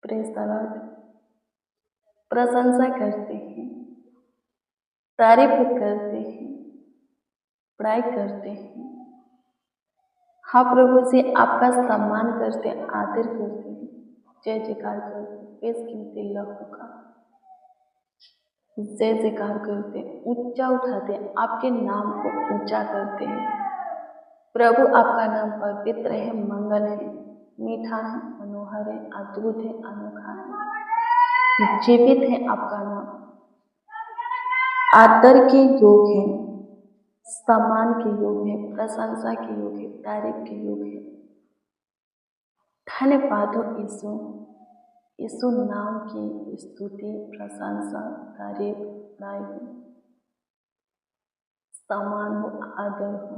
Praise the Lord. प्रशंसा करते हैं, तारीफ करते हैं, पढ़ाई करते हैं। हाँ प्रभु जी, आपका सम्मान करते, आदर करते हैं, जय जयकार करते, बेशकीमती लहू का जय जयकार करते, ऊंचा उठाते, आपके नाम को ऊंचा करते हैं। प्रभु आपका नाम पवित्र है, मंगल है, मीठा है, मनोहर है, अद्भुत है, अनोखा है, जीवित है आपका नाम, आदर के योग है, सम्मान के योग है, प्रशंसा के योग है, तारीफ के योग है। धन्यवाद हो यीशु, यीशु नाम की स्तुति, प्रशंसा, तारीफ, बड़ाई हो, सम्मान हो, आदर हो।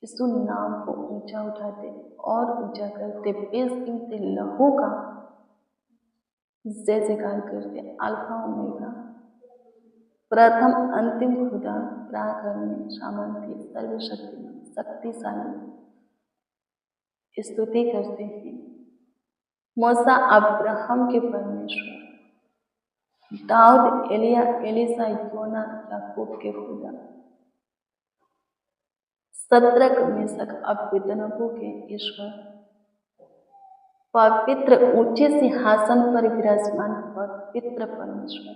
यीशु नाम को ऊंचा उठाते और ऊंचा करते, बेशकीमती लहू का जय जयकार करते, अल्फा ओमेगा, प्रथम अंतिम खुदा, पराक्रमी, सामर्थी, सर्वशक्तिमान, शक्तिशाली स्तुति करते हैं। मूसा अब्राहम के परमेश्वर, दाऊद, एलिया, एलीशा, योना, याकूब के खुदा, शद्रक, मेशक, अबेदनगो के ईश्वर, पवित्र ऊंचे सिंहासन पर विराजमान पवित्र परमेश्वर,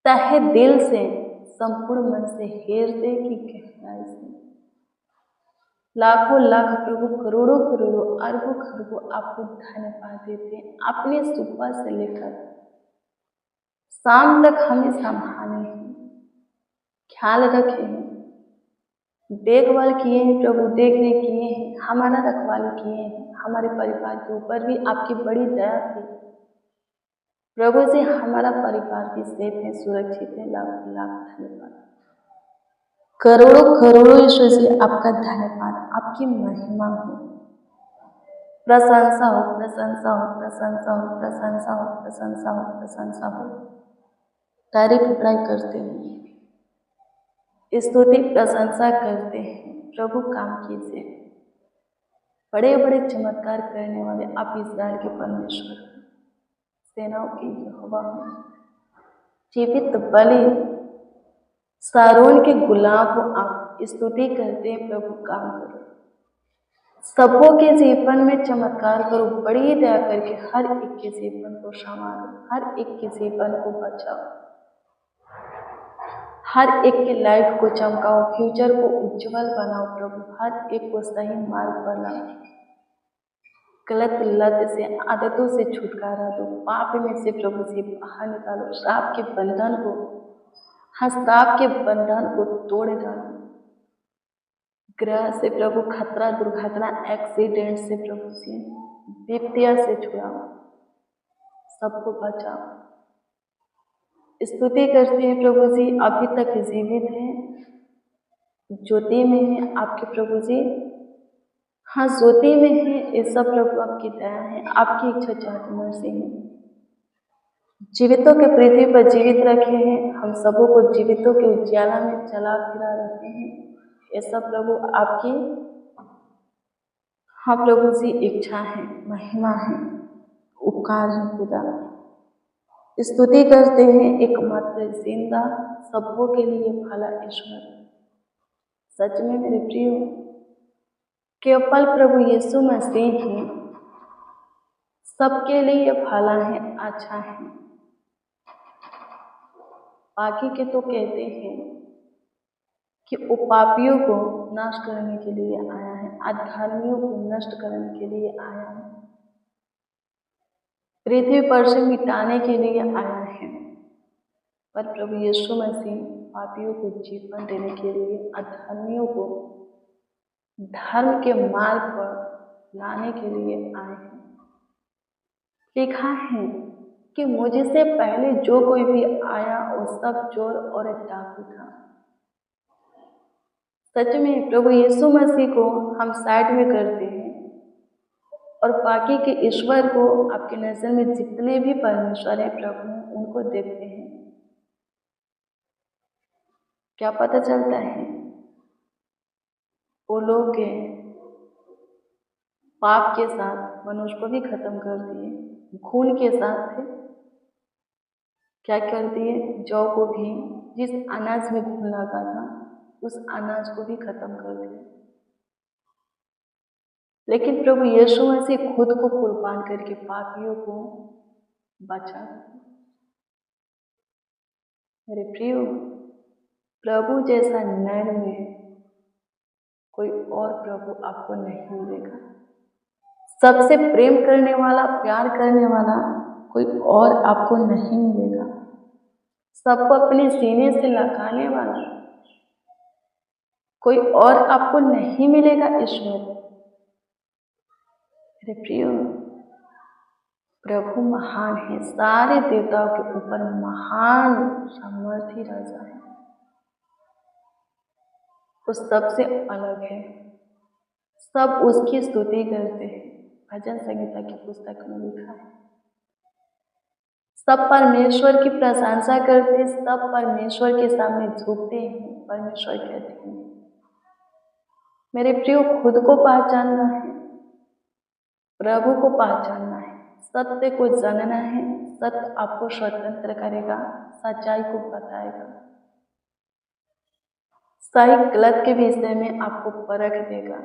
तहे दिल से, संपूर्ण मन से, हृदय की गहराई से लाखों लाख प्रभु, करोड़ों करोड़ों, अरबों खरबों आपको धन्यवाद देते हैं। अपने सुबह से लेकर शाम तक हमें संभाले हैं, ख्याल रखे हैं, देखभाल किए हैं प्रभु, देखरेख किए हैं, हमारा रखवाली किए हैं। हमारे परिवार के ऊपर भी आपकी बड़ी दया थी प्रभु जी, हमारा परिवार भी सेफ है, सुरक्षित है। लाख लाख धन्यवाद, करोड़ों करोड़ों ईश्वर जी आपका धन्यवाद, आपकी महिमा हो, प्रशंसा हो, प्रशंसा हो, प्रशंसा हो, प्रशंसा हो, प्रशंसा हो, प्रशंसा हो। तारीफ बड़ाई करते हैं, स्तुति प्रशंसा करते हैं। प्रभु काम कीजिए, बड़े बड़े चमत्कार करने वाले आप इस्राएल के परमेश्वर, सेनाओं के यहोवा हो, जीवित बलि सारोन के गुलाब हो आप, स्तुति करते हैं। प्रभु काम करो, सबों के जीवन में चमत्कार करो, बड़ी दया करके हर एक के जीवन को संवारो, हर एक के जीवन को बचाओ, हर एक के लाइफ को चमकाओ, फ्यूचर को उज्जवल बनाओ प्रभु, हर एक को सही मार्ग पर लाओ, गलत लत से, आदतों से छुटकारा दो, पाप में से प्रभु से बाहर निकालो, श्राप के बंधन को, श्राप के बंधन को तोड़ डालो, ग्रह से प्रभु, खतरा, दुर्घटना, एक्सीडेंट से प्रभु से, विपत्तियां से छुड़ाओ, सबको बचाओ। स्तुति करते हैं प्रभु जी, अभी तक जीवित हैं, ज्योति में है आपके प्रभु जी, हाँ ज्योति में है, ये सब प्रभु आपकी दया है, आपकी इच्छा चाहती मर्जी है। जीवितों के पृथ्वी पर जीवित रखे हैं, हम सबों को जीवितों के उज्याला में चला फिरा रहे हैं, ये सब प्रभु आपकी, हाँ प्रभु जी इच्छा है, महिमा है, उपकार है खुदा। स्तुति करते हैं एकमात्र जिंदा, सबों के लिए भला ईश्वर, सच में मेरे प्रिय केवल प्रभु यीशु मसीह ही सबके लिए भला है, अच्छा है। बाकी के तो कहते हैं कि वो पापियों को नष्ट करने के लिए आया है, अधर्मियों को नष्ट करने के लिए आया है, पृथ्वी पर से मिटाने के लिए आया है। पर प्रभु यीशु मसीह पापियों को जीवन देने के लिए, अधर्मियों को धर्म के मार्ग पर लाने के लिए आए हैं। लिखा है कि मुझसे पहले जो कोई भी आया वो सब चोर और एक डाकू था। सच में प्रभु यीशु मसीह को हम साइड में करते हैं और बाकी के ईश्वर को, आपके नजर में जितने भी परमेश्वर है प्रभु, उनको देखते हैं। क्या पता चलता है? वो लोग के पाप के साथ मनुष्य को भी खत्म कर दिए, खून के साथ थे। क्या कर दिए, जौ को भी, जिस अनाज में खून लगा था उस अनाज को भी खत्म कर दिया। लेकिन प्रभु यीशु मसीह खुद को कुर्बान करके पापियों को बचा। मेरे प्रियो, प्रभु जैसा नर में कोई और प्रभु आपको नहीं मिलेगा। सबसे प्रेम करने वाला, प्यार करने वाला कोई और आपको नहीं मिलेगा। सबको अपने सीने से लगाने वाला कोई और आपको नहीं मिलेगा ईश्वर। मेरे प्रियो, प्रभु महान है, सारे देवताओं के ऊपर महान सामर्थी राजा है। वो सबसे अलग है, सब उसकी स्तुति करते हैं। भजन संहिता की पुस्तक में लिखा है, सब परमेश्वर की प्रशंसा करते हैं, सब परमेश्वर के सामने झुकते हैं। परमेश्वर कहते हैं, मेरे प्रियो, खुद को पहचानना है, प्रभु को पहचानना है, सत्य को जानना है। सत्य आपको स्वतंत्र करेगा, सच्चाई को बताएगा, सही गलत के विषय में आपको परख देगा,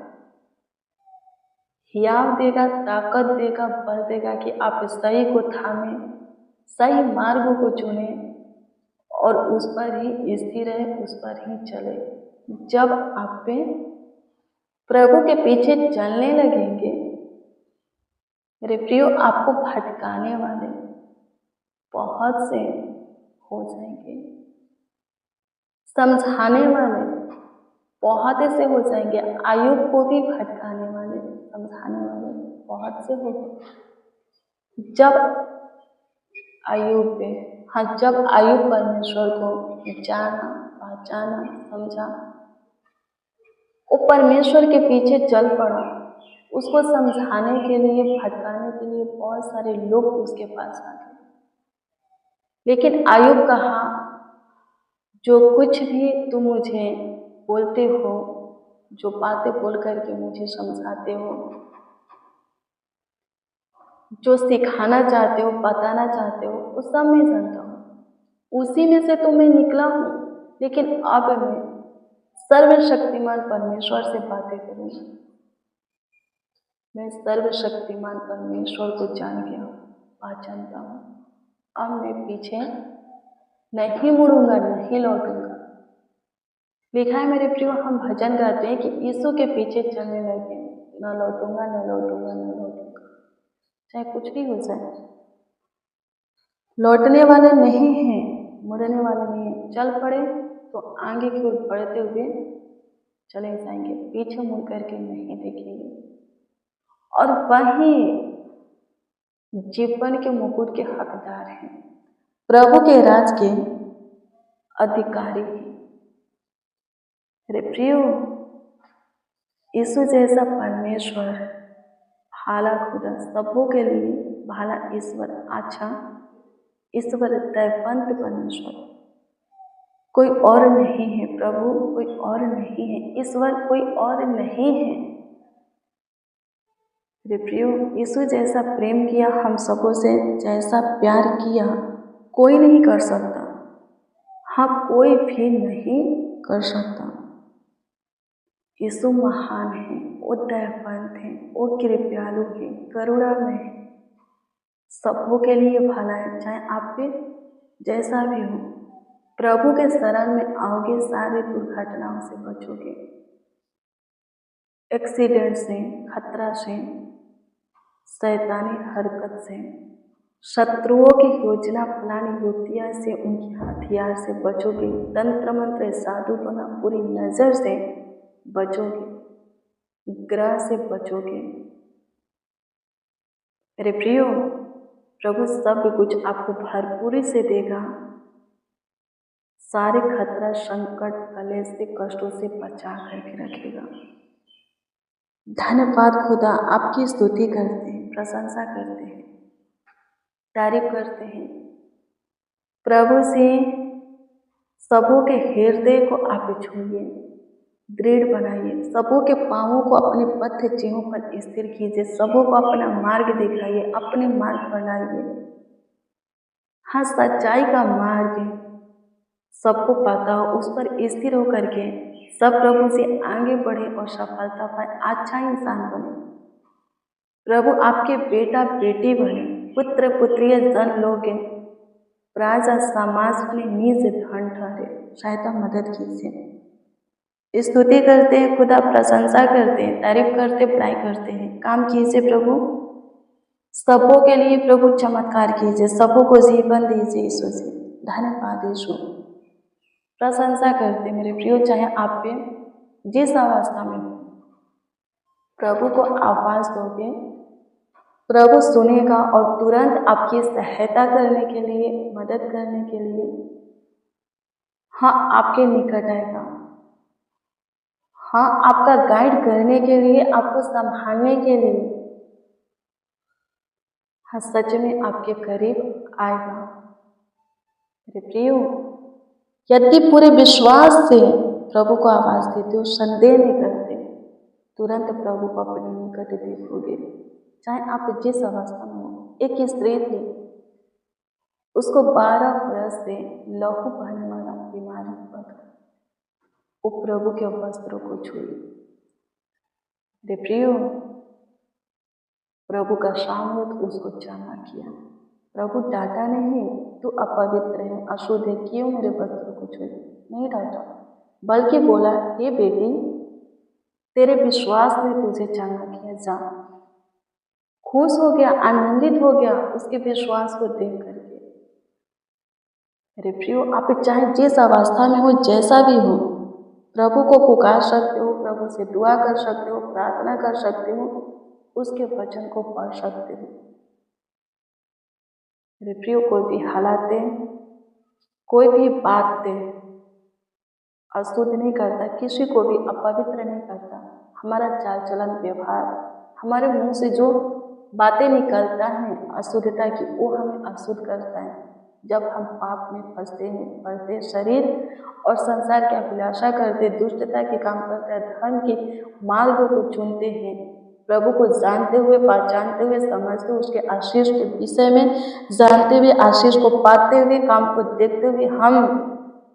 हियाव देगा, ताकत देगा, बल देगा कि आप सही को थामे, सही मार्ग को चुने और उस पर ही स्थिर रहे, उस पर ही चले। जब आप पे प्रभु के पीछे चलने लगेंगे, मेरे प्रियो, आपको भटकाने वाले बहुत से हो जाएंगे, समझाने वाले बहुत से हो जाएंगे। आयुब को भी भटकाने वाले, समझाने वाले बहुत से हो गए। जब आयुब परमेश्वर को जाना, पहचाना, समझा, वो परमेश्वर के पीछे चल पड़ा। उसको समझाने के लिए, भटकाने के लिए बहुत सारे लोग उसके पास आ गए। लेकिन आयुब कहा, जो कुछ भी तुम मुझे बोलते हो, जो बातें बोल करके मुझे समझाते हो, जो सिखाना चाहते हो, बताना चाहते हो, वो सब मैं जानता हूँ। उसी में से तो मैं निकला हूँ। लेकिन अब मैं सर्वशक्तिमान परमेश्वर से बातें करूँगा। मैं सर्वशक्तिमान परमेश्वर को जान गया, पहचानता हूँ। अब मैं पीछे नहीं मुड़ूंगा, नहीं लौटूंगा। लिखा है मेरे प्रियो, हम भजन गाते हैं कि यीशु के पीछे चलने लगे, न लौटूंगा, न लौटूंगा, न लौटूंगा, चाहे कुछ भी हो जाए। लौटने वाले नहीं हैं, मुड़ने वाले नहीं हैं। चल पड़े तो आगे की ओर बढ़ते हुए चले जाएंगे, पीछे मुड़ करके नहीं देखेंगे। और वही जीवन के मुकुट के हकदार हैं, प्रभु के राज के अधिकारी हैं। मेरे प्रियो, यीशु जैसा परमेश्वर, भाला खुदा, सबों के लिए भाला ईश्वर, अच्छा ईश्वर, दैववंत परमेश्वर कोई और नहीं है। प्रभु कोई और नहीं है, ईश्वर कोई और नहीं है। मेरे प्रियो, यीशु जैसा प्रेम किया हम सबों से, जैसा प्यार किया कोई नहीं कर सकता। हाँ, कोई भी नहीं कर सकता। यीशु महान है, वो दयावंत है, वो कृपालु है, करुणा में है, सबों के लिए भला है। चाहे आप पे जैसा भी हो, प्रभु के शरण में आओगे, सारी दुर्घटनाओं से बचोगे, एक्सीडेंट से, खतरा से, शैतानी हरकत से, शत्रुओं की योजना प्लान युक्तियां से, उनकी हथियार से बचोगे, तंत्र मंत्र साधु बना पूरी नजर से बचोगे, ग्रह से बचोगे। मेरे प्रियो, प्रभु सब कुछ आपको भरपूरी से देगा, सारे खतरा, संकट, कलेश से, कष्टों से बचा करके रखेगा। धन्यवाद खुदा, आपकी स्तुति करते हैं, प्रशंसा करते हैं, तारीफ करते हैं। प्रभु से सबों के हृदय को आप छूइए, दृढ़ बनाइए, सबों के पाँवों को अपने पथ चिन्हों पर स्थिर कीजिए, सबों को अपना मार्ग दिखाइए, अपने मार्ग पर लाइए। हाँ, सच्चाई का मार्ग सबको पता हो, उस पर स्थिर होकर के सब प्रभु से आगे बढ़े और सफलता पाए, अच्छा इंसान बने। प्रभु आपके बेटा बेटी बने, पुत्र पुत्रिय जन लोगे, राजा समाज बने, निज धन ठहरे। सहायता मदद कीजिए। स्तुति करते हैं, खुदा प्रशंसा करते हैं, तारीफ करते, बड़ाई करते हैं। काम कीजिए प्रभु, सबों के लिए प्रभु चमत्कार कीजिए, सबों को जीवन दीजिए यीशु जी। धन्यवाद यीशु। प्रशंसा करते मेरे प्रियो, चाहे आप पे जिस अवस्था में हो, प्रभु को आवाज दोगे, प्रभु सुनेगा और तुरंत आपकी सहायता करने के लिए, मदद करने के लिए, हाँ, आपके निकट आएगा। हाँ, आपका गाइड करने के लिए, आपको संभालने के लिए, हाँ, सच में आपके करीब आएगा। मेरे प्रियो, यदि पूरे विश्वास से प्रभु को आवाज देते हो, संदेह नहीं करते, तुरंत प्रभु को अपने निकट देखोगे। चाहे आप जिस अवस्था में हो, एक स्त्री थी, उसको 12 वर्ष से लहू बहने वाला बीमारी हुआ था। वो प्रभु के वस्त्रों को छुई। मेरे प्रियो, प्रभु का सामर्थ उसको चंगा किया। प्रभु डांटा नहीं, तू अपवित्र है, अशुद्ध है, क्यों मेरे वस्त्रों को छुई? नहीं डांटा, बल्कि बोला, हे बेटी, तेरे विश्वास ने तुझे चंगा किया, जा। खुश हो गया, आनंदित हो गया उसके विश्वास को देख करके। मेरे प्रियो, आप चाहे जिस अवस्था में हो, जैसा भी हो, प्रभु को पुकार सकते हो, प्रभु से दुआ कर सकते हो, प्रार्थना कर सकते हो, उसके वचन को पढ़ सकते हो। मेरे प्रियो, कोई भी हालातें, कोई भी बातें अशुद्ध नहीं करता, किसी को भी अपवित्र नहीं करता। हमारा चाल चलन व्यवहार, हमारे मुंह से जो बातें निकलता है अशुद्धता की, वो हमें अशुद्ध करता है। जब हम पाप में फंसते हैं, पड़ते, शरीर और संसार की अभिलाषा करते, दुष्टता के काम करते हैं, धन के मार्ग को चुनते हैं, प्रभु को जानते हुए, पहचानते हुए, समझते हुए, उसके आशीष के विषय में जानते हुए, आशीष को पाते हुए, काम को देखते हुए हम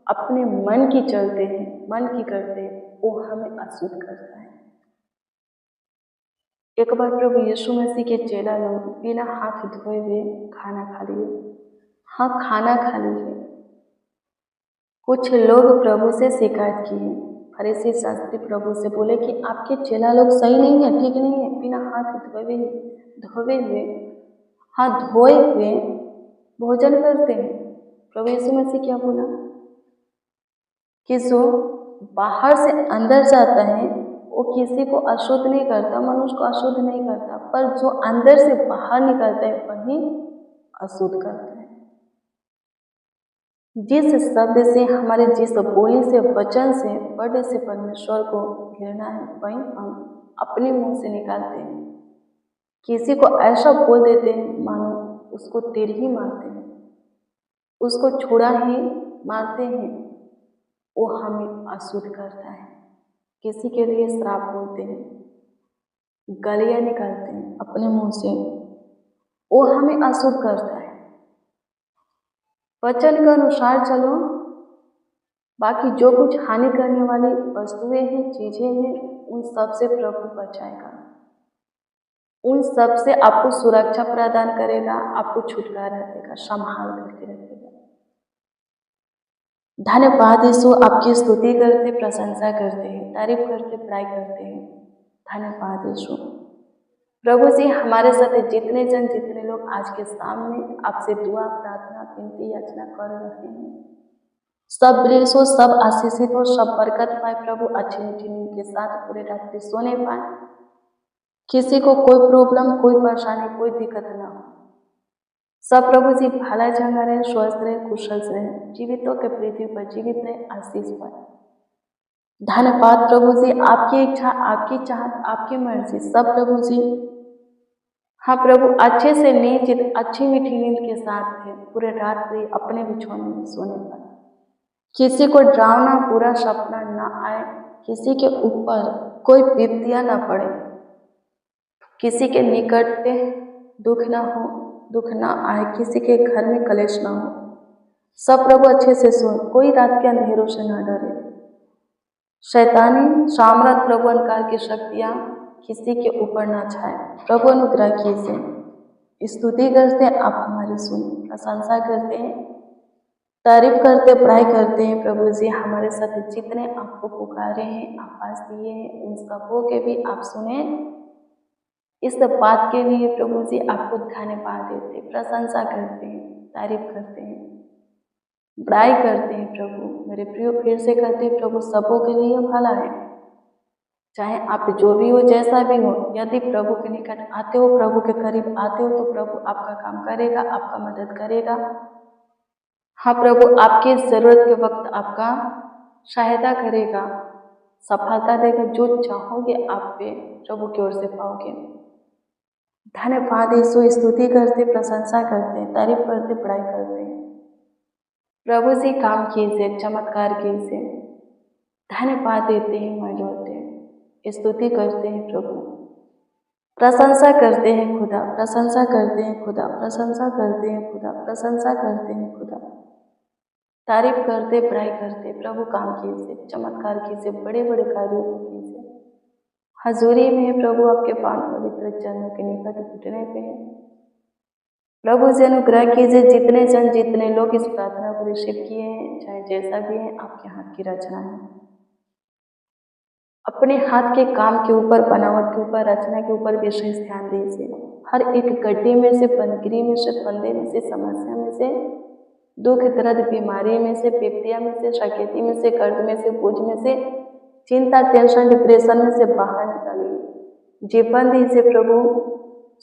अपने मन की चलते हैं, मन की करते हैं, वो हमें अशुद्ध करता है। एक बार प्रभु यीशु मसीह के चेला लोग बिना हाथ धोए हुए खाना खा लिए। हाँ, खाना खा लिए। कुछ लोग प्रभु से शिकायत किए। फरीसी शास्त्री प्रभु से बोले कि आपके चेला लोग सही नहीं है, ठीक नहीं है, बिना हाथ धोए हुए, हाथ धोए हुए भोजन करते हैं। प्रभु यीशु मसीह क्या बोला कि जो बाहर से अंदर जाता है वो किसी को अशुद्ध नहीं करता, मनुष्य को अशुद्ध नहीं करता, पर जो अंदर से बाहर निकलता है वही अशुद्ध करता है। जिस शब्द से, हमारे जिस बोली से, वचन से, वर्ड से परमेश्वर को घिरना है, वही हम अपने मुंह से निकालते हैं। किसी को ऐसा बोल देते हैं मानो उसको तीर ही मारते हैं, उसको छुरा ही मारते हैं, वो हमें अशुद्ध करता है। किसी के लिए श्राप बोलते हैं, गालियाँ निकालते हैं अपने मुंह से, वो हमें अशुद्ध करता है। वचन के अनुसार चलो, बाकी जो कुछ हानि करने वाली वस्तुएं हैं, चीजें हैं, उन सब से प्रभु बचाएगा, उन सब से आपको सुरक्षा प्रदान करेगा, आपको छुटकारा देगा, संभाल करके रखेगा। धन्यवाद यीशु, आपकी स्तुति करते, प्रशंसा करते हैं, तारीफ करते, बड़ाई करते हैं। धन्यवाद यीशु। प्रभु जी, हमारे साथ जितने लोग आज के सामने आपसे दुआ, प्रार्थना, विनती, याचना कर रहे हैं, सब ब्लेस हो, सब आशीषित हो, सब बरकत पाए प्रभु, अच्छी मीठी नींद के साथ पूरे रात्रि सोने पाए, किसी को कोई प्रॉब्लम, कोई परेशानी, कोई दिक्कत ना हो। सब प्रभु जी भला चंगा रहे, स्वस्थ रहे, कुशल रहे, जीवितों के पृथ्वी पर जीवित रहे, आशीष पाए। धन्यवाद प्रभु जी, आपकी इच्छा, आपकी चाहत, आपकी मर्जी, सब प्रभु जी, हाँ प्रभु, अच्छे से नींद, अच्छी मीठी नींद के साथ थे पूरे रात्रि अपने बिछौने में सोने पर, किसी को डरावना बुरा सपना ना आए, किसी के ऊपर कोई विपत्तियां ना पड़े, किसी के निकट दुख ना हो, दुख ना आए, किसी के घर में कलेश ना हो। सब प्रभु अच्छे से सुन, कोई रात के अंधेरों से ना डरे। शैतानी साम्राज्य प्रभु अंधकार की शक्तियां किसी के ऊपर ना छाए। प्रभु अनुग्रह कीजिए। स्तुति करते हैं, आप हमारी सुन, प्रशंसा करते हैं, तारीफ करते, पढ़ाई करते हैं। प्रभु जी हमारे साथ जितने आपको पुकारे हैं, आवाज दिए हैं, उन सबों के भी आप सुने। इस बात के लिए प्रभु जी आपको धन्यवाद देते, प्रशंसा करते हैं, तारीफ करते हैं, बड़ाई करते हैं। प्रभु मेरे प्रिय फिर से कहते हैं, प्रभु सबों के लिए भला है। चाहे आप जो भी हो, जैसा भी हो, यदि प्रभु के निकट आते हो, प्रभु के करीब आते हो, तो प्रभु आपका काम करेगा, आपका मदद करेगा। हाँ प्रभु, आपकी जरूरत के वक्त आपका सहायता करेगा, सफलता देगा। जो चाहोगे आप पे प्रभु की ओर से पाओगे। धन्यवाद यीशु, स्तुति करते, प्रशंसा करते, तारीफ करते, पढ़ाई करते। प्रभु जी काम कीजिए, चमत्कार कीजिए। धन्यवाद देते हैं, मनाते हैं, स्तुति करते हैं प्रभु, प्रशंसा करते हैं खुदा, प्रशंसा करते हैं खुदा, प्रशंसा करते हैं खुदा, प्रशंसा करते हैं खुदा। तारीफ करते, पढ़ाई करते। प्रभु काम कीजिए, चमत्कार कीजिए, बड़े बड़े कार्यों को कीजिए। हजूरी में प्रभु आपके पावन पवित्र चरणों के निकट घुटने पे हैं। प्रभु जी अनुग्रह कीजिए। जितने जन, जितने लोग इस प्रार्थना को रिसीव किए हैं, चाहे जैसा भी है, आपके हाथ की रचना है। अपने हाथ के काम के ऊपर, बनावट के ऊपर, रचना के ऊपर विशेष ध्यान दीजिए। हर एक गड्ढे में से, पनगिरी में से, फंदे में से, समस्या में से, दुख दर्द, बीमारी में से, विपत्तियां में से, शकेती में से, कर्ज में से, बोझ में से, चिंता, टेंशन, डिप्रेशन में से बाहर निकालिए। जीवन दीजिए प्रभु,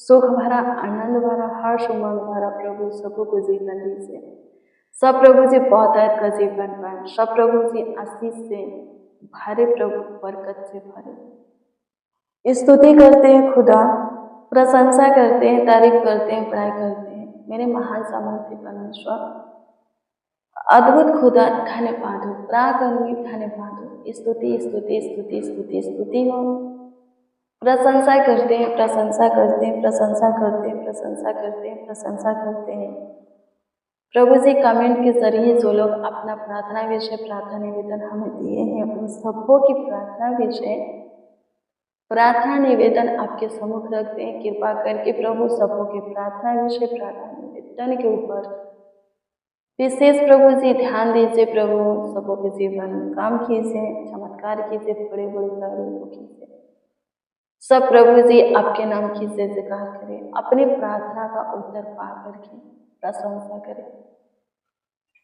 सुख भरा, आनंद भरा, हर्ष उमंग भरा। प्रभु सबको को जीवन दीजिए। सब प्रभु जी बहुतायत का जीवन पाए। सब प्रभु जी आशीष से भरे, प्रभु बरकत से भरे। स्तुति करते हैं खुदा, प्रशंसा करते हैं, तारीफ करते हैं, पढ़ाई करते हैं। मेरे महान सामर्थ्य परमेश्वर, अद्भुत खुदा, धन्यवाद हो, प्राकर्मी धन्यवाद हो। स्तुति स्तुति स्तुति स्तुति स्तुति हो। प्रशंसा करते हैं, प्रशंसा करते हैं, प्रशंसा करते हैं, प्रशंसा करते हैं, प्रशंसा करते हैं। प्रभु जी कमेंट के जरिए जो लोग अपना प्रार्थना विषय, प्रार्थना निवेदन हमें दिए हैं, उन सबों की प्रार्थना विषय, प्रार्थना निवेदन आपके सम्मुख रखते हैं। कृपा करके प्रभु सबों के प्रार्थना विषय, प्रार्थना निवेदन के ऊपर विशेष प्रभु जी ध्यान दीजिए। प्रभु सबों के जीवन में काम कीजिए, चमत्कार कीजिए, बड़े बड़े कार्यों को कीजिए। सब प्रभु जी आपके नाम की जय जयकार करें, अपनी प्रार्थना का उत्तर पा करके प्रशंसा करें।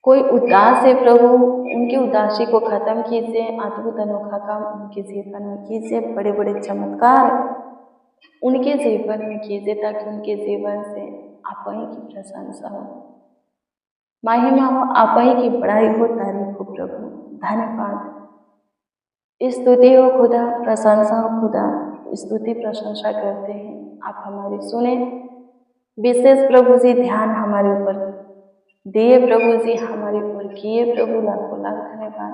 कोई उदास है प्रभु, उनकी उदासी को खत्म कीजिए, अद्भुत अनोखा काम उनके जीवन में कीजिए, बड़े बड़े चमत्कार उनके जीवन में कीजिए, ताकि उनके जीवन से आप ही की प्रशंसा हो, महिमा हो, आप ही की बड़ाई हो, तारीफ हो। प्रभु धन्यवाद, स्तुति हो खुदा, प्रशंसा हो खुदा। स्तुति प्रशंसा करते हैं, आप हमारी सुने। विशेष प्रभु जी ध्यान हमारे ऊपर दिए, प्रभु जी हमारे ऊपर किए। प्रभु लाखों लाख धन्यवाद,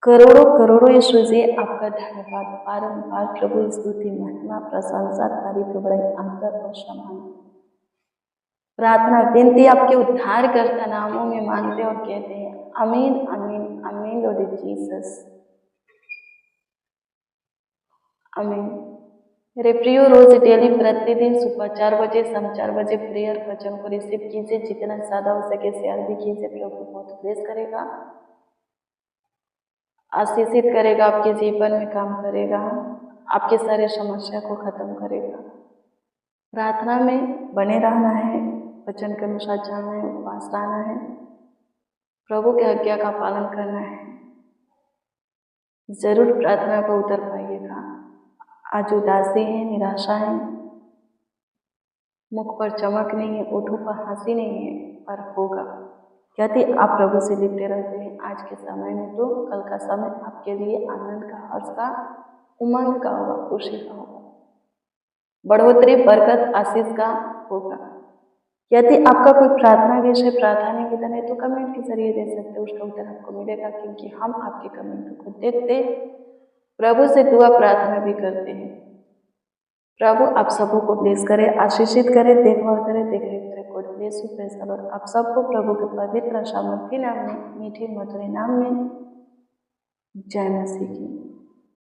करोड़ों करोड़ों यीशु जी आपका धन्यवाद बारंबार। प्रभु स्तुति, महिमा, प्रशंसा, तारीफ, बड़ाई, आदर और सम्मान, प्रार्थना, विनती आपके उद्धार करता नामों में मांगते और कहते हैं आमीन, आमीन, आमीन। लॉर्ड जीसस, आमीन। मेरे प्रियो, रोज डेली प्रतिदिन सुबह 4 बजे, शाम 4 बजे प्रेयर वचन को रिसीव कीजिए। जितना ज्यादा हो सके शेयर भी कीजिए। प्रभु बहुत ब्लेस करेगा, आशीषित करेगा, आपके जीवन में काम करेगा, आपके सारे समस्या को खत्म करेगा। प्रार्थना में बने रहना है, वचन के अनुसार चलना है, उपवास रहना है, प्रभु के आज्ञा का पालन करना है। जरूर प्रार्थना को उत्तर पाइएगा। आज उदासी है, निराशा है, मुख पर चमक नहीं है, ओठों पर हंसी नहीं है, पर होगा यदि आप प्रभु से लिपटे रहते हैं आज के समय में, तो कल का समय आपके लिए आनंद का, हर्ष का, उमंग का होगा, खुशी का होगा, बढ़ोतरी, बरकत, आशीष का होगा। यदि आपका कोई प्रार्थना विषय, प्रार्थना निवेदन है तो कमेंट के जरिए दे सकते हो, उसका उत्तर आपको मिलेगा, क्योंकि हम आपके कमेंट को देखते, प्रभु से दुआ प्रार्थना भी करते हैं। प्रभु आप सबों को ब्लेस करे, आशीषित करे, देखभाल करे, देख रेख करे। God bless you, praise the Lord. आप सबको प्रभु के पवित्र सामर्थी नाम में, मीठे मधुर नाम में जय मसीह की।